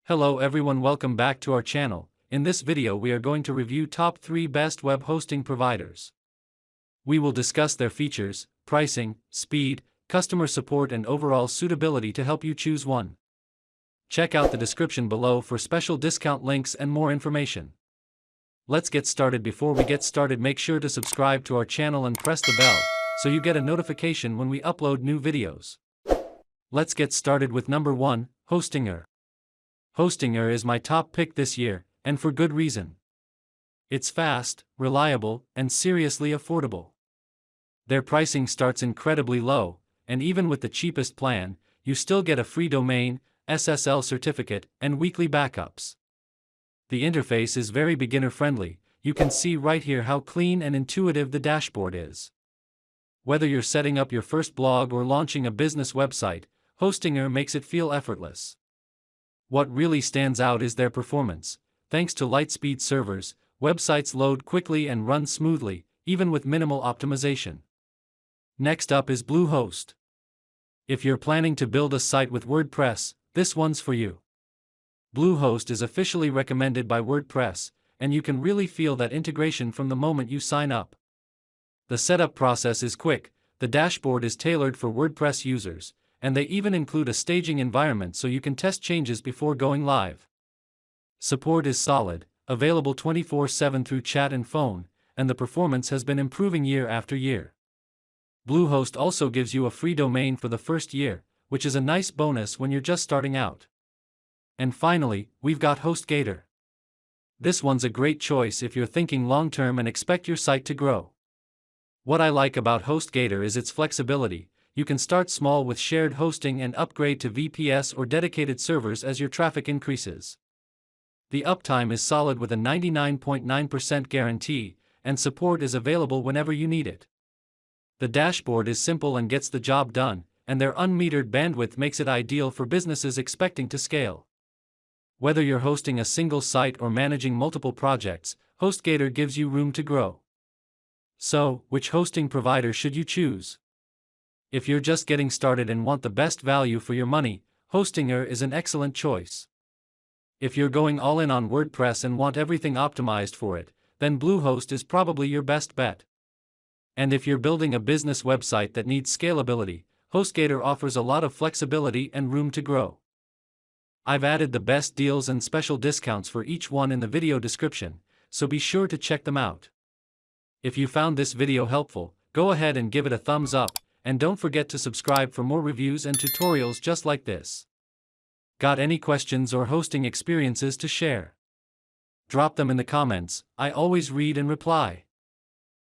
Hello everyone, welcome back to our channel. In this video we are going to review top 3 best web hosting providers. We will discuss their features, pricing, speed, customer support and overall suitability to help you choose one. Check out the description below for special discount links and more information. Let's get started. Before we get started, make sure to subscribe to our channel and press the bell, so you get a notification when we upload new videos. Let's get started with number 1, Hostinger. Hostinger is my top pick this year, and for good reason. It's fast, reliable, and seriously affordable. Their pricing starts incredibly low, and even with the cheapest plan, you still get a free domain, SSL certificate, and weekly backups. The interface is very beginner-friendly. You can see right here how clean and intuitive the dashboard is. Whether you're setting up your first blog or launching a business website, Hostinger makes it feel effortless. What really stands out is their performance. Thanks to light-speed servers, websites load quickly and run smoothly, even with minimal optimization. Next up is Bluehost. If you're planning to build a site with WordPress, this one's for you. Bluehost is officially recommended by WordPress, and you can really feel that integration from the moment you sign up. The setup process is quick, the dashboard is tailored for WordPress users, and they even include a staging environment so you can test changes before going live. Support is solid, available 24/7 through chat and phone, and the performance has been improving year after year. Bluehost also gives you a free domain for the first year, which is a nice bonus when you're just starting out. And finally, we've got HostGator. This one's a great choice if you're thinking long-term and expect your site to grow. What I like about HostGator is its flexibility. You can start small with shared hosting and upgrade to VPS or dedicated servers as your traffic increases. The uptime is solid with a 99.9% guarantee, and support is available whenever you need it. The dashboard is simple and gets the job done, and their unmetered bandwidth makes it ideal for businesses expecting to scale. Whether you're hosting a single site or managing multiple projects, HostGator gives you room to grow. So, which hosting provider should you choose? If you're just getting started and want the best value for your money, Hostinger is an excellent choice. If you're going all in on WordPress and want everything optimized for it, then Bluehost is probably your best bet. And if you're building a business website that needs scalability, HostGator offers a lot of flexibility and room to grow. I've added the best deals and special discounts for each one in the video description, so be sure to check them out. If you found this video helpful, go ahead and give it a thumbs up, and don't forget to subscribe for more reviews and tutorials just like this. Got any questions or hosting experiences to share? Drop them in the comments. I always read and reply.